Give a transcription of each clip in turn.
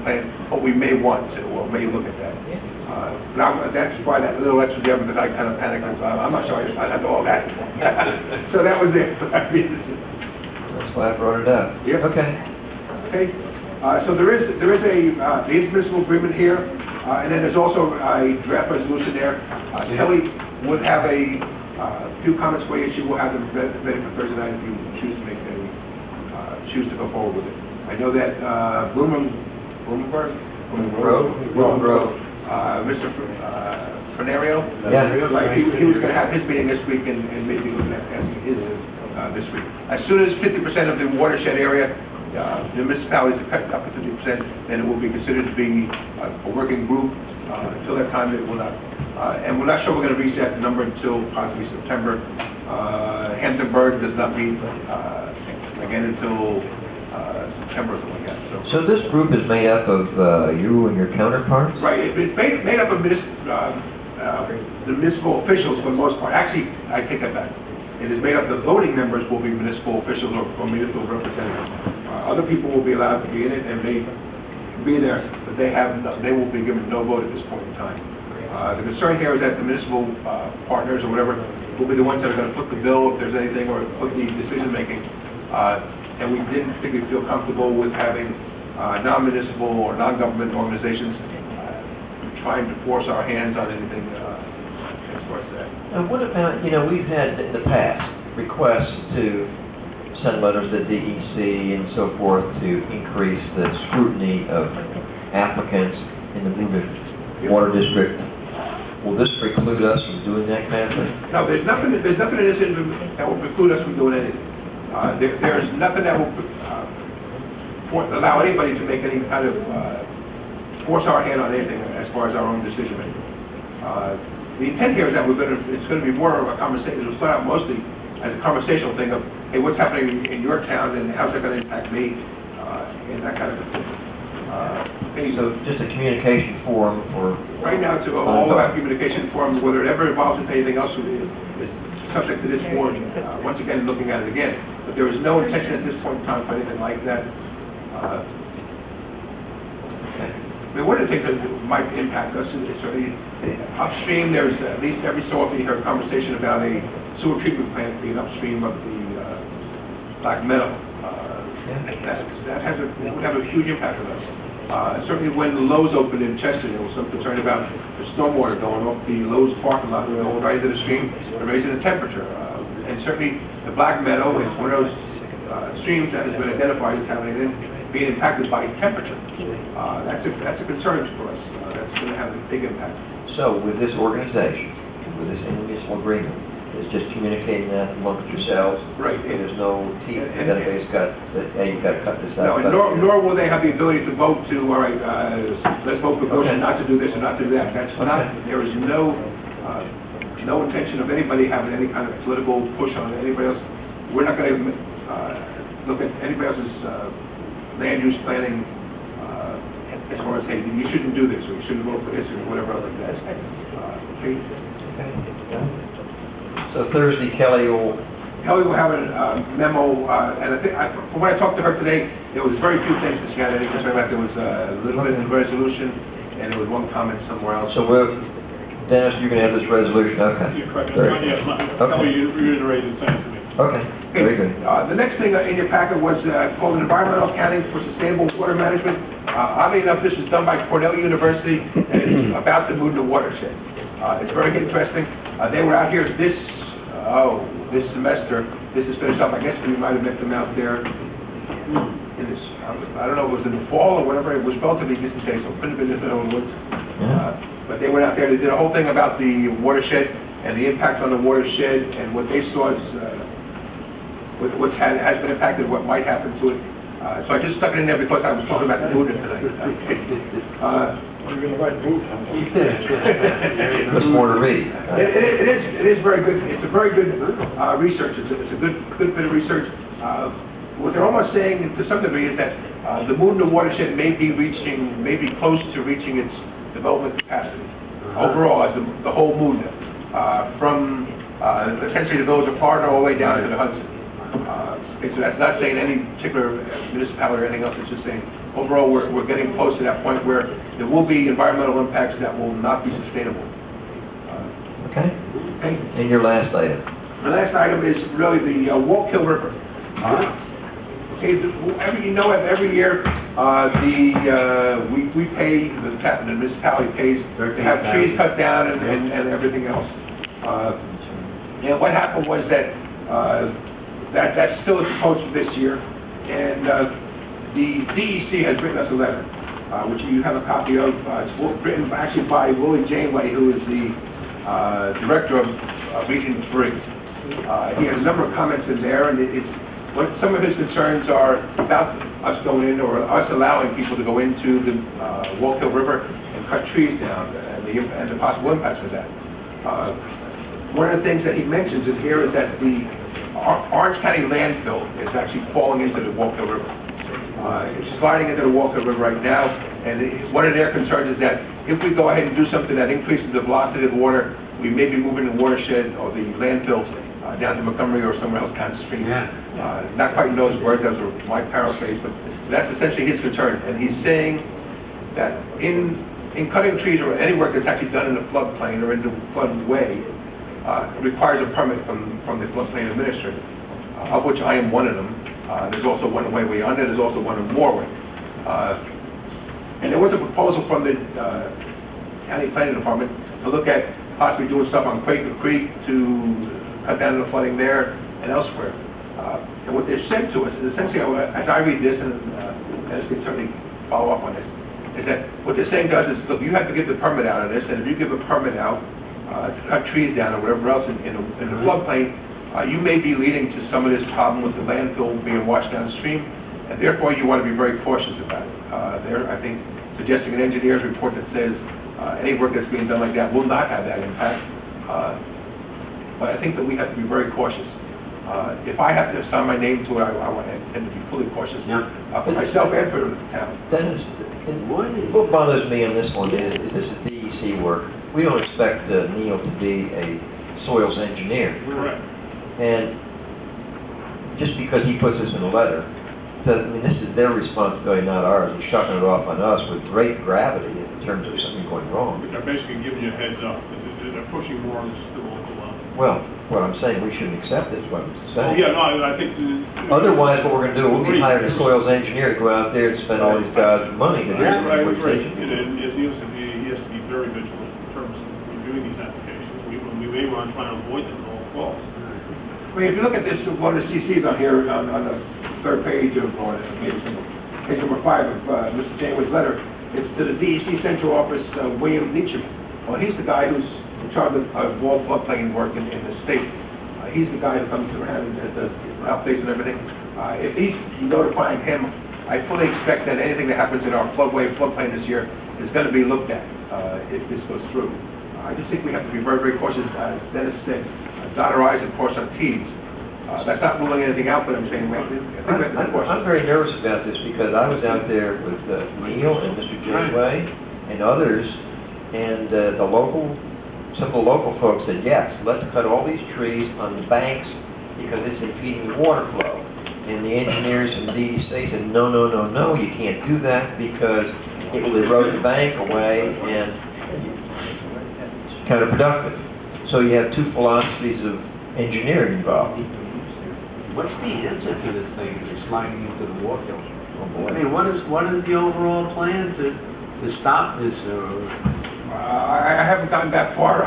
plan, but we may want to, or may look at that. That's why that little extra there, because I kind of panicked. I'm not sure I had all that. So that was it. That's why I brought it up. Yep. Okay. Okay. So there is the intermunicipal agreement here, and then there's also a draft resolution there. Kelly would have a few comments for you. She will have them ready for Thursday night if you choose to go forward with it. I know that Blumenberg, Mr. Frenario, he was going to have his meeting this week and maybe looking at his this week. As soon as 50% of the watershed area, the municipalities are cut up to 50%, then it will be considered to be a working group. Until that time, it will not. And we're not sure we're going to reach that number until possibly September. Hamptonburg does not meet again until September or something like that. So this group is made up of you and your counterparts? Right. It's made up of the municipal officials for the most part. Actually, I take that back. It is made up of the voting members will be municipal officials or municipal representatives. Other people will be allowed to be in it and may be there, but they will be given no vote at this point in time. The concern here is that the municipal partners or whatever will be the ones that are going to put the bill if there's anything or put the decision making. And we didn't particularly feel comfortable with having non-municipal or non-government organizations trying to force our hands on anything as far as that. And what about, we've had in the past requests to send letters to DEC and so forth to increase the scrutiny of applicants in the Movement Water District. Will this preclude us from doing that kind of thing? No, there's nothing in this that will preclude us from doing anything. There's nothing that will allow anybody to make any kind of force our hand on anything as far as our own decision making. The intent here is that it's going to be more of a conversation. It'll start out mostly as a conversational thing of, hey, what's happening in your town and how's that going to impact me, and that kind of thing. So just a communication forum for... Right now, it's all about communication forums. Whether it ever evolves into anything else is subject to this board, once again, looking at it again. But there is no intention at this point in time for anything like that. One of the things that might impact us is certainly upstream. There's at least every so often you hear a conversation about a sewer treatment plant being upstream of the black metal. That would have a huge impact on us. Certainly when the Lowe's opened in Chester, there was some concern about the stormwater going off the Lowe's parking lot and going right into the stream and raising the temperature. And certainly the black metal is one of those streams that has been identified as having being impacted by temperature. That's a concern for us. That's going to have a big impact. So with this organization, with this intermunicipal agreement, it's just communicating that amongst yourselves. Right. There's no teeth that anybody's got that, hey, you've got to cut this out. No, nor will they have the ability to vote to, all right, let's vote for Goshen not to do this or not to do that. That's not, there is no intention of anybody having any kind of political push on anybody else. We're not going to look at anybody else's land use planning as far as, hey, you shouldn't do this or you shouldn't vote for this or whatever else like that. Okay. So Thursday, Kelly will have a memo, and I think, from when I talked to her today, there was very few things that she had any concern about. There was a little bit of resolution, and there was one comment somewhere else. So Dennis, you're going to have this resolution, okay? You're correct. Kelly reiterated the same to me. Okay, very good. The next thing in your packet was called Environmental Accounting for Sustainable Water Management. Oddly enough, this is done by Cornell University, and it's about the Moodna watershed. It's very interesting. They were out here this semester. This is finished up. I guess we might have met them out there in this, I don't know if it was in the fall or whatever. It was relatively distant day, so it couldn't have been in the woods. But they went out there. They did a whole thing about the watershed and the impact on the watershed and what they saw as what has been impacted, what might happen to it. So I just stuck it in there because I was talking about the Moodna tonight. You're going to write booth. There's more to read. It is very good. It's a very good research. It's a good bit of research. What they're almost saying to some degree is that the Moodna watershed may be close to reaching its development capacity overall as the whole Moodna, from essentially the village of Florida all the way down to the Hudson. So that's not saying any particular municipality or anything else. It's just saying overall, we're getting close to that point where there will be environmental impacts that will not be sustainable. Okay. Okay. And your last item? The last item is really the Wallkill River. Okay, every year, we pay, the municipality pays to have trees cut down and everything else. And what happened was that that still is supposed to this year, and the DEC has written us a letter, which you have a copy of. It's written actually by Willie Janeway, who is the director of Region 3. He has a number of comments in there, and some of his concerns are about us going in, or us allowing people to go into the Wallkill River and cut trees down, and the possible impacts of that. One of the things that he mentions in here is that the Orange County landfill is actually falling into the Wallkill River. It's sliding into the Wallkill River right now, and one of their concerns is that if we go ahead and do something that increases the velocity of the water, we may be moving the watershed or the landfill down to Montgomery or somewhere else downstream. Not quite in those words, those are my paraphrase, but that's essentially his concern. And he's saying that in cutting trees or any work that's actually done in the floodplain or in the floodway requires a permit from the floodplain administrator, of which I am one of them. There's also one way under, there's also one in Warwick. And there was a proposal from the county planning department to look at possibly doing stuff on Quaker Creek to cut down the flooding there and elsewhere. And what they've said to us is essentially, as I read this, and as we can certainly follow up on this, is that what they're saying does is, look, you have to give the permit out on this, and if you give a permit out to cut trees down or whatever else in the floodplain, you may be leading to some of this problem with the landfill being washed downstream, and therefore you want to be very cautious about it. They're, I think, suggesting an engineer's report that says any work that's being done like that will not have that impact. But I think that we have to be very cautious. If I have to assign my name to it, I want to tend to be fully cautious for myself and for the town. Dennis, what bothers me on this one is this is DEC work. We don't expect Neil to be a soils engineer. Correct. And just because he puts this in a letter, this is their responsibility, not ours. He's shucking it off on us with great gravity in terms of something going wrong. They're basically giving you a heads up. They're pushing more on the local level. Well, what I'm saying, we shouldn't accept this, what I'm saying. Yeah, no, I think... Otherwise, what we're going to do, we'll be hiring a soils engineer to go out there and spend all these guys' money to do Right, something. and as Neil said, he has to be very vigilant in terms of reviewing these applications. We may want to try and avoid them at all costs. I mean, if you look at this, one of the CCs on here, on the third page of, or maybe page number 5 of Mr. Janeway's letter, it's to the DEC Central Office, William Nietzsche. Well, he's the guy who's in charge of wall floodplain work in the state. He's the guy who comes around and does updates and everything. If he's notifying him, I fully expect that anything that happens in our floodplain this year is going to be looked at if this goes through. I just think we have to be very, very cautious, as Dennis said, dot our I's and cross our T's. That's not ruling anything out, but I'm saying I think we have to be cautious. I'm very nervous about this because I was out there with Neil and Mr. Janeway and others, and some of the local folks said, yes, let's cut all these trees on the banks because it's impeding the water flow. And the engineers from DEC said, no, no, no, no, you can't do that because it will erode the bank away and it's counterproductive. So you have two philosophies of engineering involved. What's the answer to this thing, sliding into the Wallkill? I mean, what is the overall plan to stop this? I haven't gotten that far.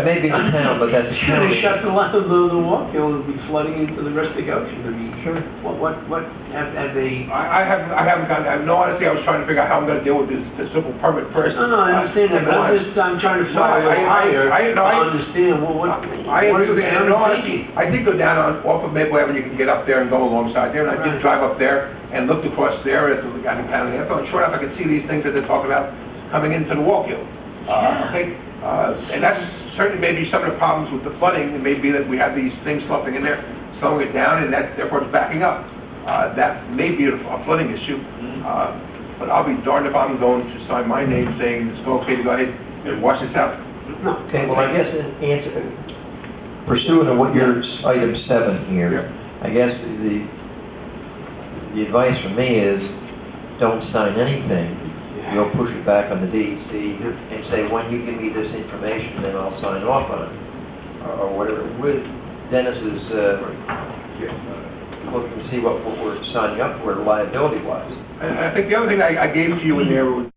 Maybe in town, but that's Sure, they shut the Wallkill and be flooding into the rest of the Goshen. I mean, sure. What have they? I haven't gotten that. No, honestly, I was trying to figure out how I'm going to deal with this simple permit first. No, I understand that, but I'm trying to fly a little higher to understand I did go down off of Maple Avenue. You can get up there and go alongside there, and I did drive up there and looked across there at the county landfill. And sure enough, I could see these things that they're talking about coming into the Wallkill. And that's certainly maybe some of the problems with the flooding. It may be that we have these things sloughing in there, slowing it down, and that therefore it's backing up. That may be a flooding issue. But I'll be darned if I'm going to sign my name saying it's okay to go ahead and wash this out. Okay, well, I guess pursuant to what your item 7 here, I guess the advice from me is don't sign anything, you'll push it back on the DEC and say, when you give me this information, then I'll sign off on it, or whatever. With Dennis's, looking to see what we're signing up for liability-wise. And I think the other thing I gave to you in there was